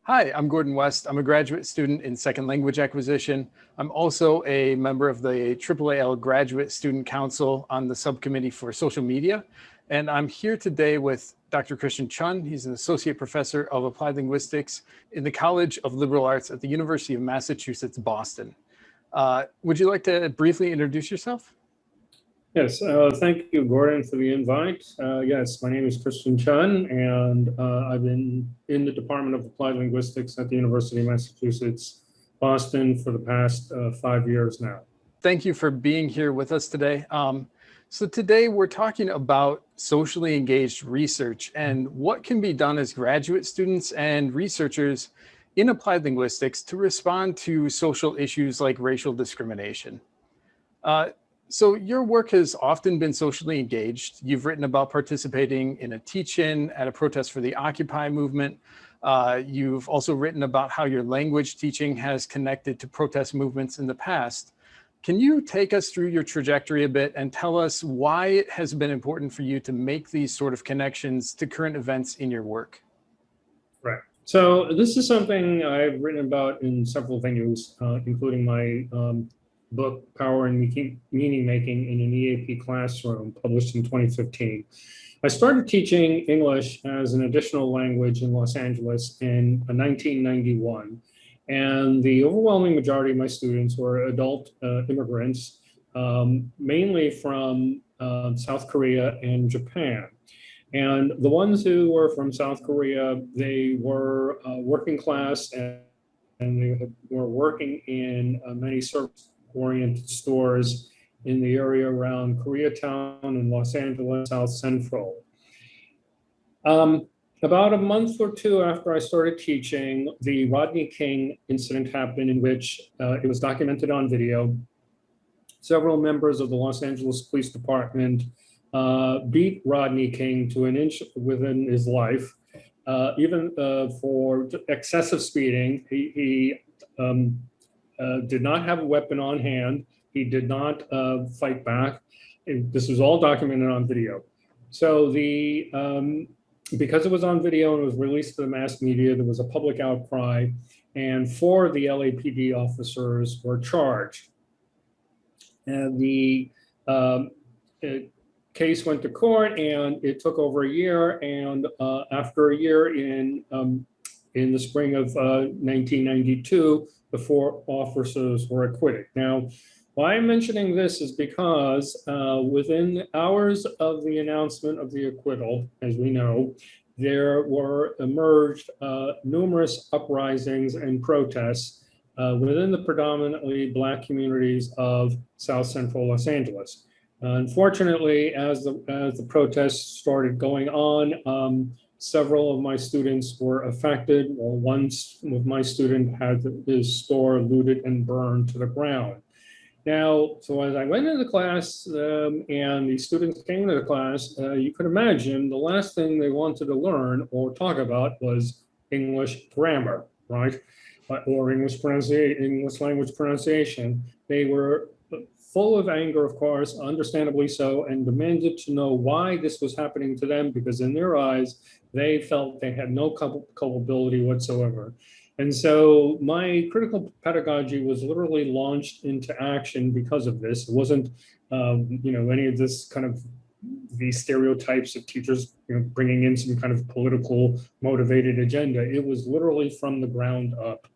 Hi, I'm Gordon West. I'm a graduate student in second language acquisition. I'm also a member of the AAAL Graduate Student Council on the subcommittee for social media. And I'm here today with Dr. Chun. He's an associate professor of applied linguistics in the College of Liberal Arts at the University of Massachusetts, Boston. Would you like to briefly introduce yourself? Yes, thank you, Gordon, for the invite. Yes, my name is Chun, and I've been in the Department of Applied Linguistics at the University of Massachusetts, Boston for the past 5 years now. Thank you for being here with us today. So today we're talking about socially engaged research and what can be done as graduate students and researchers in applied linguistics to respond to social issues like racial discrimination. So your work has often been socially engaged. You've written about participating in a teach-in at a protest for the Occupy movement. You've also written about how your language teaching has connected to protest movements in the past. Can you take us through your trajectory a bit and tell us why it has been important for you to make these sort of connections to current events in your work? Right. So this is something I've written about in several venues, including my book, Power and Meaning Making in an EAP Classroom, published in 2015. I started teaching English as an additional language in Los Angeles in 1991. And the overwhelming majority of my students were adult immigrants, mainly from South Korea and Japan. And the ones who were from South Korea, they were working class and they were working in many service-oriented stores in the area around Koreatown and Los Angeles, South Central. About a month or two after I started teaching, the Rodney King incident happened, in which it was documented on video. Several members of the Los Angeles Police Department beat Rodney King to an inch within his life, even for excessive speeding. He did not have a weapon on hand. He did not fight back. This was all documented on video. So because it was on video and it was released to the mass media, there was a public outcry, and 4 of the LAPD officers were charged. And the case went to court, and it took over a year. And after a year, in the spring of 1992, the 4 officers were acquitted. Now, why I'm mentioning this is because within hours of the announcement of the acquittal, as we know, there were emerged numerous uprisings and protests within the predominantly Black communities of South Central Los Angeles. Unfortunately, as the protests started going on, several of my students were affected. Well, one of my students had his store looted and burned to the ground. Now, so as I went into the class and the students came to the class, you could imagine the last thing they wanted to learn or talk about was English grammar, right? Or English language pronunciation. They were full of anger, of course, understandably so, and demanded to know why this was happening to them, because in their eyes, they felt they had no culpability whatsoever. And so my critical pedagogy was literally launched into action because of this. It wasn't, any of this kind of these stereotypes of teachers, bringing in some kind of political motivated agenda. It was literally from the ground up.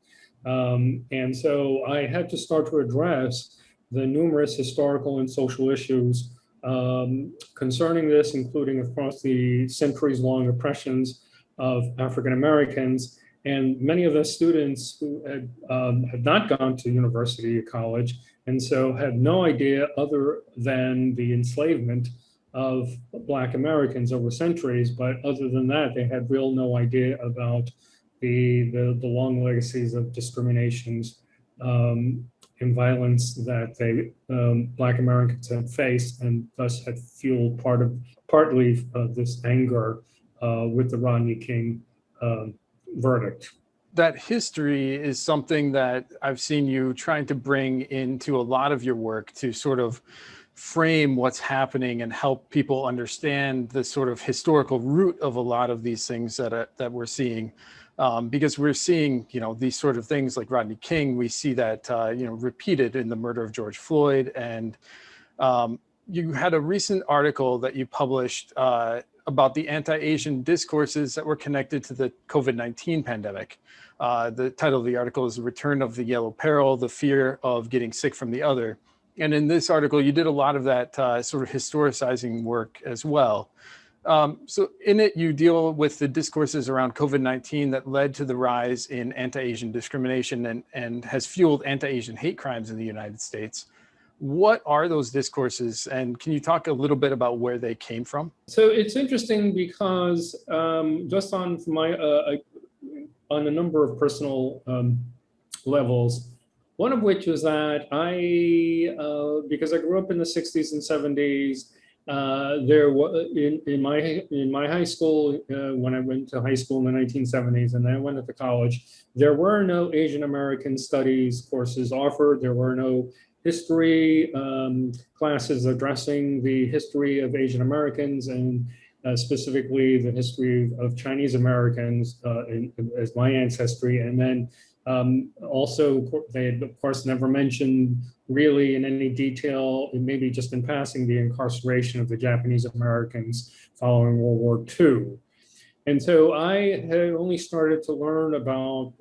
And so I had to start to address the numerous historical and social issues concerning this, including, of course, the centuries-long oppressions of African Americans. And many of the students who had not gone to university or college, and so had no idea other than the enslavement of Black Americans over centuries. But other than that, they had no idea about the long legacies of discriminations and violence that Black Americans had faced, and thus had fueled partly this anger with the Rodney King verdict. That history is something that I've seen you trying to bring into a lot of your work to sort of frame what's happening and help people understand the sort of historical root of a lot of these things that we're seeing. Because we're seeing, these sort of things like Rodney King, we see that, repeated in the murder of George Floyd. And you had a recent article that you published about the anti-Asian discourses that were connected to the COVID-19 pandemic. The title of the article is "The Return of the Yellow Peril, the Fear of Getting Sick from the Other." And in this article, you did a lot of that sort of historicizing work as well. So in it, you deal with the discourses around COVID-19 that led to the rise in anti-Asian discrimination and has fueled anti-Asian hate crimes in the United States. What are those discourses, and can you talk a little bit about where they came from? So it's interesting because just on a number of personal levels, one of which was that because I grew up in the 60s and 70s, there was in my high school, when I went to high school in the 1970s and then I went into college, there were no Asian American studies courses offered. There were no history classes addressing the history of Asian Americans and specifically the history of Chinese Americans as my ancestry. And then also, they had, of course, never mentioned really in any detail, maybe just in passing, the incarceration of the Japanese Americans following World War II. And so I had only started to learn about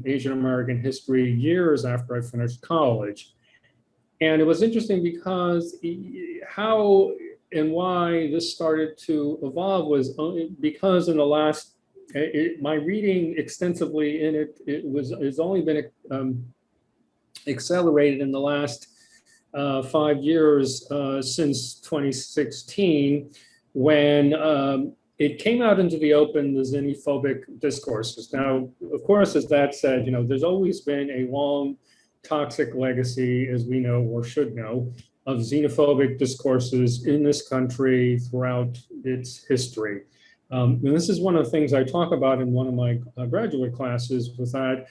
Asian American history years after I finished college. And it was interesting because how and why this started to evolve was because in the last, my reading extensively in it's only been accelerated in the last 5 years since 2016, when it came out into the open, the xenophobic discourses. Now, of course, as that said, there's always been a long toxic legacy, as we know or should know, of xenophobic discourses in this country throughout its history. And this is one of the things I talk about in one of my graduate classes, was that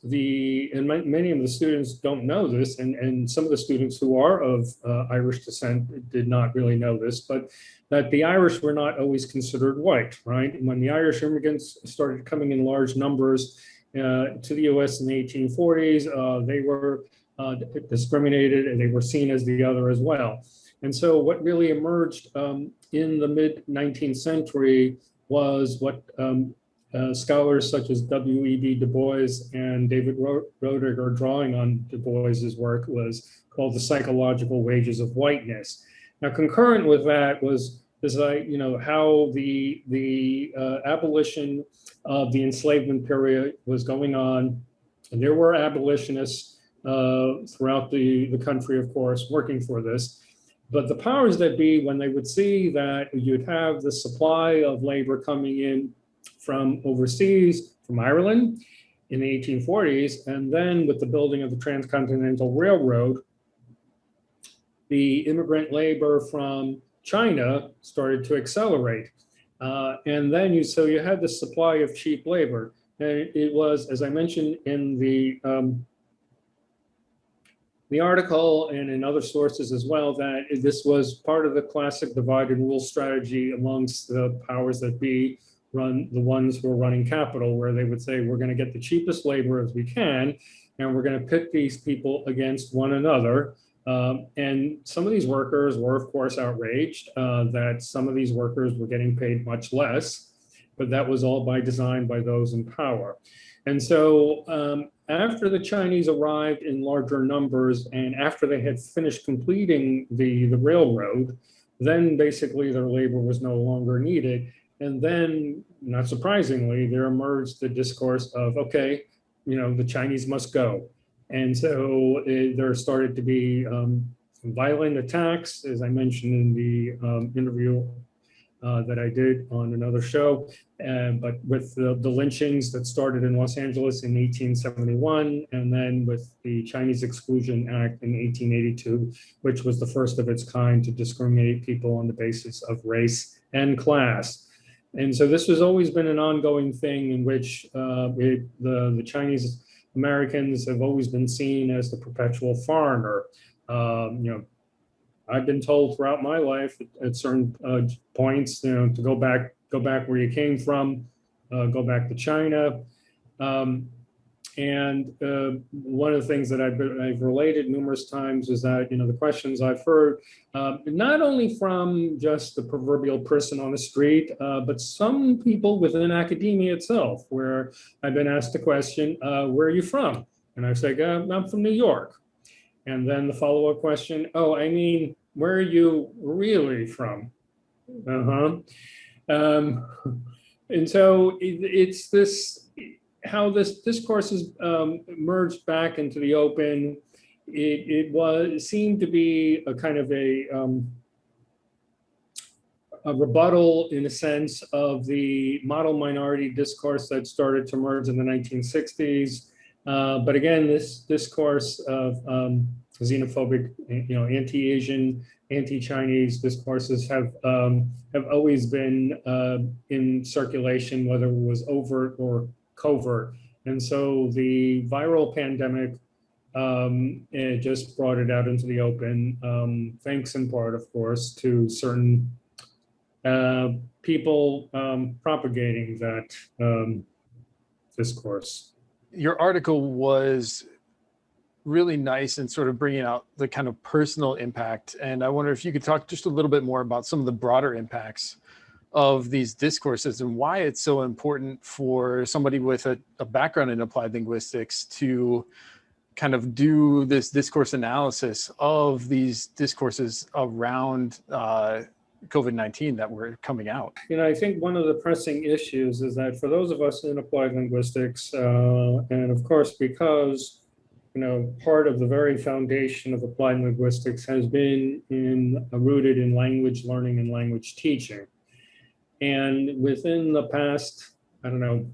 many of the students don't know this, and some of the students who are of Irish descent did not really know this, but that the Irish were not always considered white, right? When the Irish immigrants started coming in large numbers to the US in the 1840s, they were discriminated and they were seen as the other as well. And so what really emerged in the mid-19th century was what scholars such as W.E.B. Du Bois and David Roderick are drawing on Du Bois's work was called the psychological wages of whiteness. Now, concurrent with that was this, how the abolition of the enslavement period was going on. And there were abolitionists throughout the country, of course, working for this. But the powers that be, when they would see that you'd have the supply of labor coming in from overseas, from Ireland in the 1840s, and then with the building of the Transcontinental Railroad, the immigrant labor from China started to accelerate. And then you had the supply of cheap labor. And it was, as I mentioned in the article and in other sources as well, that this was part of the classic divide and rule strategy amongst the powers that be, the ones who are running capital, where they would say, we're going to get the cheapest labor as we can, and we're going to pit these people against one another. And some of these workers were, of course, outraged that some of these workers were getting paid much less, but that was all by design by those in power. And so after the Chinese arrived in larger numbers and after they had finished completing the railroad, then basically their labor was no longer needed. And then, not surprisingly, there emerged the discourse of, okay, the Chinese must go. And so there started to be some violent attacks, as I mentioned in the interview that I did on another show, but with the lynchings that started in Los Angeles in 1871, and then with the Chinese Exclusion Act in 1882, which was the first of its kind to discriminate people on the basis of race and class. And so this has always been an ongoing thing in which the Chinese Americans have always been seen as the perpetual foreigner. I've been told throughout my life at certain points, to go back where you came from, go back to China. Um, and one of the things that I've related numerous times is that, the questions I've heard, not only from just the proverbial person on the street, but some people within academia itself, where I've been asked the question, where are you from? And I say, I'm from New York. And then the follow-up question, oh, I mean, where are you really from? Uh-huh. And so it's this, how this discourse has merged back into the open. It seemed to be a kind of a rebuttal, in a sense, of the model minority discourse that started to emerge in the 1960s. But again, this discourse of xenophobic, anti-Asian, anti-Chinese discourses have always been in circulation, whether it was overt or covert. And so the viral pandemic, it just brought it out into the open, thanks in part, of course, to certain people propagating that discourse. Your article was really nice in sort of bringing out the kind of personal impact. And I wonder if you could talk just a little bit more about some of the broader impacts of these discourses and why it's so important for somebody with a background in applied linguistics to kind of do this discourse analysis of these discourses around COVID-19 that were coming out. I think one of the pressing issues is that for those of us in applied linguistics, and of course, because part of the very foundation of applied linguistics has been rooted in language learning and language teaching. And within the past, 30,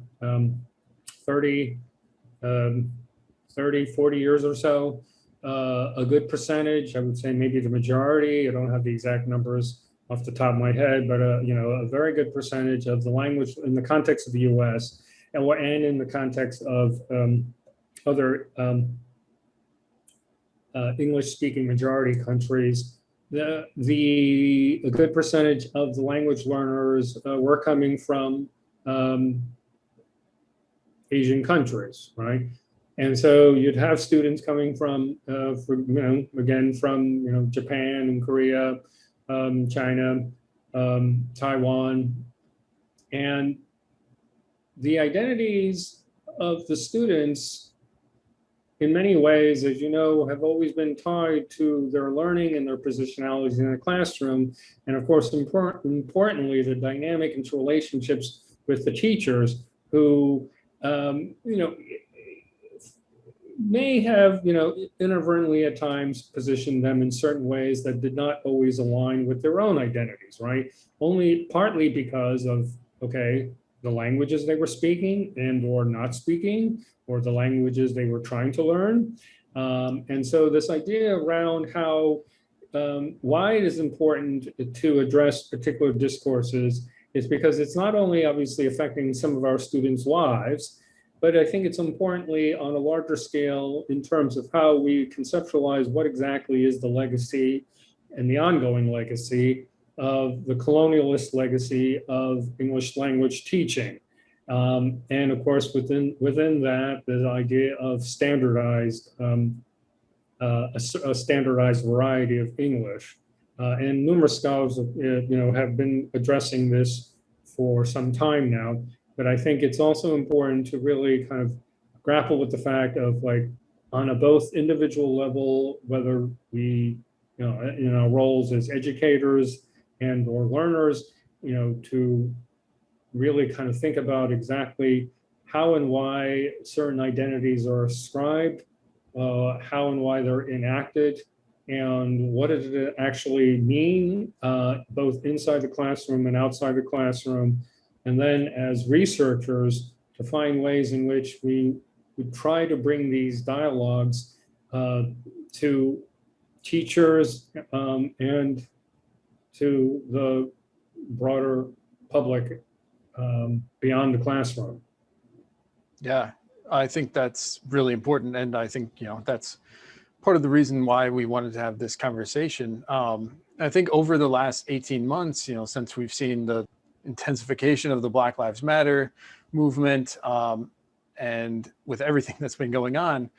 40 years or so, a good percentage, I would say maybe the majority, I don't have the exact numbers off the top of my head, but a very good percentage of the language in the context of the US and in the context of other English-speaking majority countries, a good percentage of the language learners were coming from Asian countries, right? And so you'd have students coming from, again, from Japan and Korea, China, Taiwan, and the identities of the students, in many ways, as you know, have always been tied to their learning and their positionalities in the classroom. And of course, importantly, the dynamic interrelationships with the teachers who, may have, inadvertently at times positioned them in certain ways that did not always align with their own identities, right? Only partly because of, the languages they were speaking and or not speaking, or the languages they were trying to learn. And so this idea around how, why it is important to address particular discourses is because it's not only obviously affecting some of our students' lives, but I think it's importantly on a larger scale in terms of how we conceptualize what exactly is the legacy and the ongoing legacy of the colonialist legacy of English language teaching. And of course, within that, the idea of standardized, a standardized variety of English. And numerous scholars, have been addressing this for some time now. But I think it's also important to really kind of grapple with the fact of, on a both individual level, whether we, in our roles as educators and or learners, to really kind of think about exactly how and why certain identities are ascribed, how and why they're enacted, and what does it actually mean, both inside the classroom and outside the classroom. And then as researchers, to find ways in which we would try to bring these dialogues to teachers and to the broader public beyond the classroom. Yeah, I think that's really important. And I think, that's part of the reason why we wanted to have this conversation. I think over the last 18 months, since we've seen the intensification of the Black Lives Matter movement, and with everything that's been going on,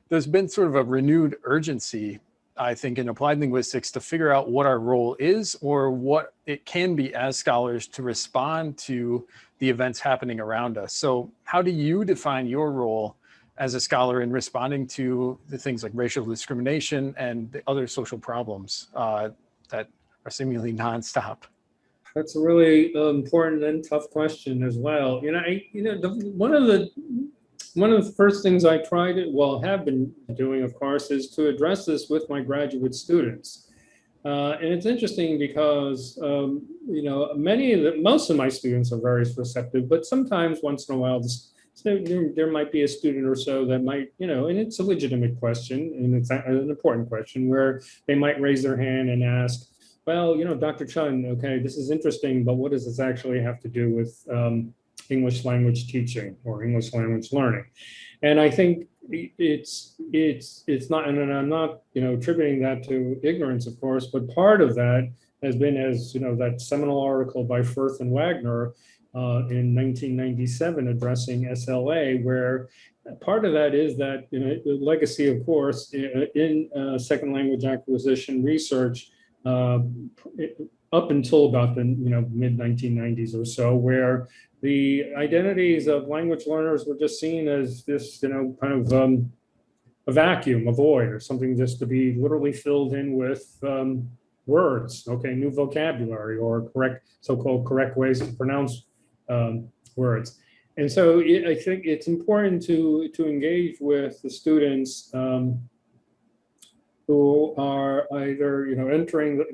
there's been sort of a renewed urgency, I think, in applied linguistics to figure out what our role is or what it can be as scholars to respond to the events happening around us. So how do you define your role as a scholar in responding to the things like racial discrimination and the other social problems that are seemingly nonstop? That's a really important and tough question as well. One of the first things I try to, have been doing, of course, is to address this with my graduate students. And it's interesting because, most of my students are very receptive, but sometimes once in a while, there might be a student or so that might, and it's a legitimate question, and it's an important question, where they might raise their hand and ask, well, Dr. Chun, okay, this is interesting, but what does this actually have to do with English language teaching or English language learning? And I think it's not, and I'm not, attributing that to ignorance, of course, but part of that has been, as that seminal article by Firth and Wagner in 1997 addressing SLA, where part of that is that the legacy, of course, in second language acquisition research up until about the mid 1990s or so, where the identities of language learners were just seen as this kind of a vacuum, a void, or something just to be literally filled in with words, okay, new vocabulary, or so-called correct ways to pronounce words. And so I think it's important to engage with the students who are either entering the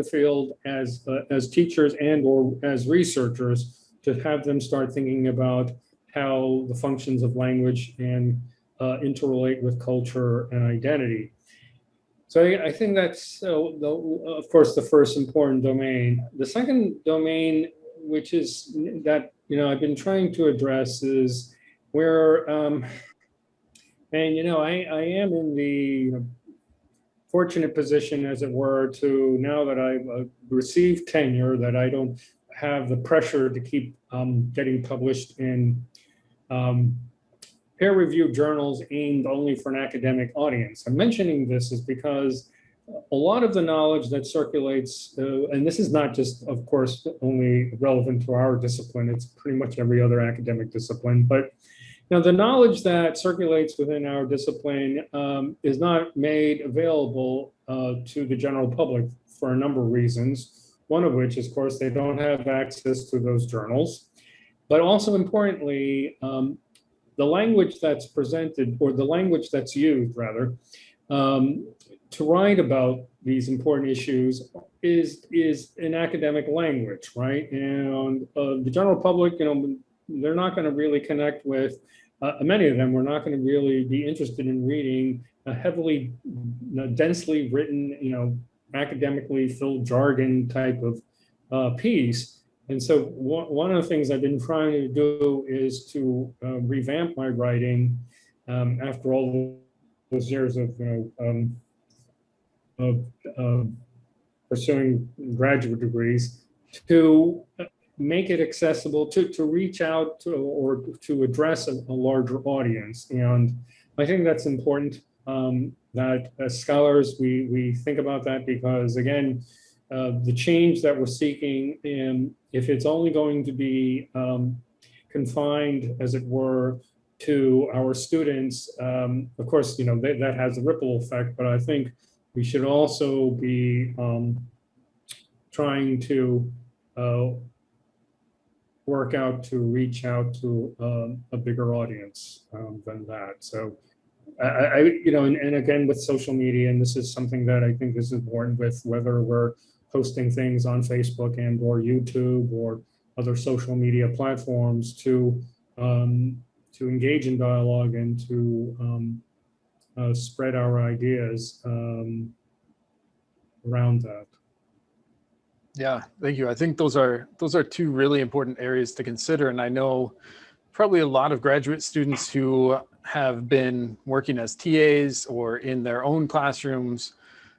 field as teachers and or as researchers, to have them start thinking about how the functions of language and interrelate with culture and identity. So I think that's of course the first important domain. The second domain, which is that I've been trying to address, is where and I am in the fortunate position, as it were, to now that I've received tenure, that I don't have the pressure to keep getting published in peer-reviewed journals aimed only for an academic audience. I'm mentioning this is because a lot of the knowledge that circulates, and this is not just, of course, only relevant to our discipline, it's pretty much every other academic discipline, but the knowledge that circulates within our discipline is not made available to the general public for a number of reasons. One of which, of course, they don't have access to those journals. But also importantly, the language that's presented, or the language that's used, rather, to write about these important issues is an academic language, right? And the general public, they're not going to really connect with, many of them were not going to really be interested in reading a heavily, densely written, academically filled jargon type of piece. And so one of the things I've been trying to do is to revamp my writing after all those years of pursuing graduate degrees, to make it accessible, to reach out to, or to address a larger audience. And I think that's important, that as scholars, we think about that, because again, the change that we're seeking, if it's only going to be confined, as it were, to our students, of course, that has a ripple effect, but I think we should also be trying to work out to reach out to a bigger audience than that. So and again, with social media, and this is something that I think is important, with whether we're posting things on Facebook and or YouTube or other social media platforms, to engage in dialogue and to spread our ideas around that. Yeah, thank you. I think those are two really important areas to consider. And I know probably a lot of graduate students who have been working as TAs or in their own classrooms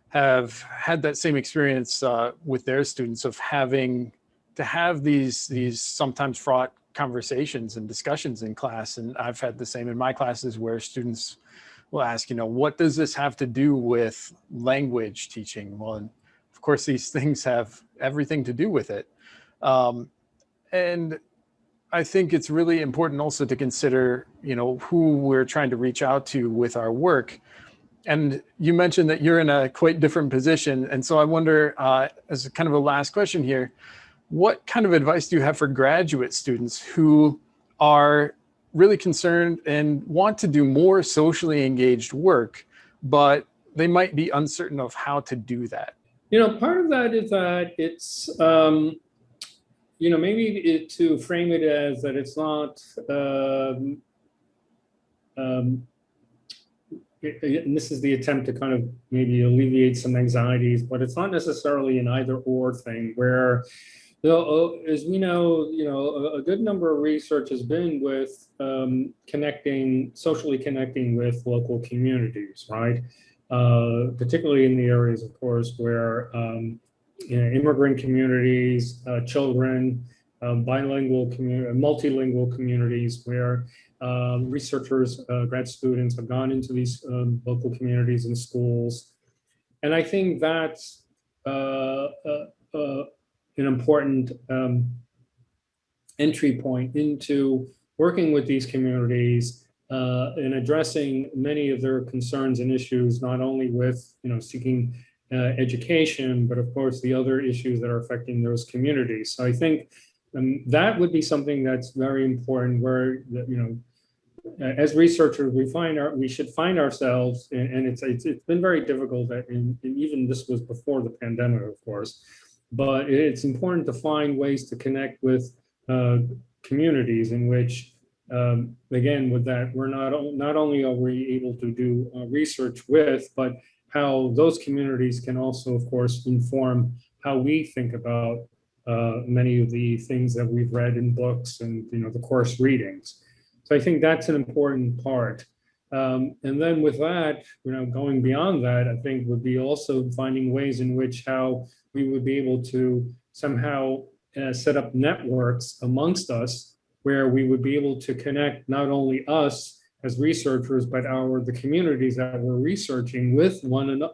have had that same experience with their students of having to have these sometimes fraught conversations and discussions in class. And I've had the same in my classes where students will ask, what does this have to do with language teaching? Well, and of course, these things have everything to do with it. And I think it's really important also to consider, who we're trying to reach out to with our work. And you mentioned that you're in a quite different position. And so I wonder, as kind of a last question here, what kind of advice do you have for graduate students who are really concerned and want to do more socially engaged work, but they might be uncertain of how to do that? Part of that is that it's, maybe to frame it as that it's not, and this is the attempt to kind of maybe alleviate some anxieties, but it's not necessarily an either or thing where, as we know, a good number of research has been with socially connecting with local communities, right? Particularly in the areas, of course, where immigrant communities, children, bilingual multilingual communities where researchers, grad students have gone into these local communities and schools. And I think that's an important entry point into working with these communities and addressing many of their concerns and issues, not only with seeking education, but of course the other issues that are affecting those communities. So I think that would be something that's very important, where as researchers we should find ourselves, and it's been very difficult, and even this was before the pandemic, of course, but it's important to find ways to connect with communities in which, again, with that, we're not only are we able to do research with, but how those communities can also, of course, inform how we think about many of the things that we've read in books and the course readings. So I think that's an important part. And then with that, going beyond that, I think would be also finding ways in which how we would be able to somehow set up networks amongst us where we would be able to connect not only us as researchers, but the communities that we're researching with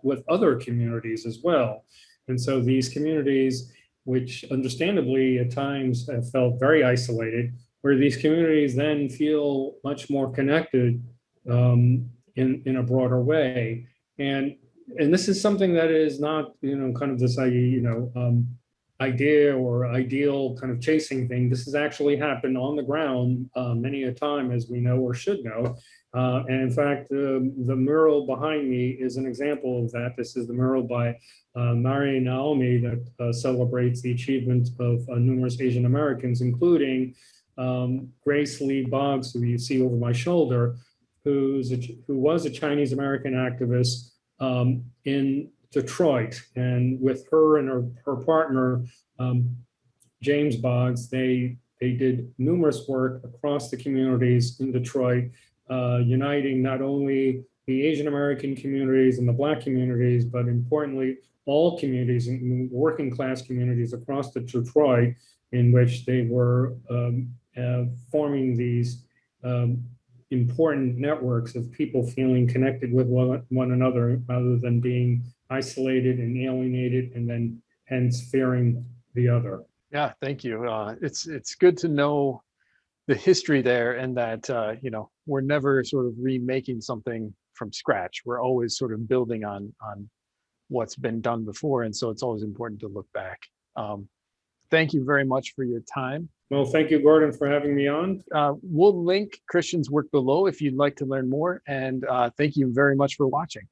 with other communities as well. And so these communities, which understandably at times have felt very isolated, where these communities then feel much more connected in a broader way. And this is something that is not, kind of this, idea or ideal kind of chasing thing. This has actually happened on the ground many a time, as we know or should know. And in fact, the mural behind me is an example of that. This is the mural by Mari Naomi that celebrates the achievement of numerous Asian Americans, including Grace Lee Boggs, who you see over my shoulder, who was a Chinese American activist in Detroit. And with her and her partner, James Boggs, they did numerous work across the communities in Detroit, uniting not only the Asian American communities and the Black communities, but importantly, all communities, working class communities across Detroit, in which they were forming these important networks of people feeling connected with one another, rather than being isolated and alienated and then hence fearing the other. Yeah, thank you. It's good to know the history there, and that we're never sort of remaking something from scratch. We're always sort of building on what's been done before, and so it's always important to look back. Thank you very much for your time. Well, thank you, Gordon, for having me on. We'll link Christian's work below if you'd like to learn more, and thank you very much for watching.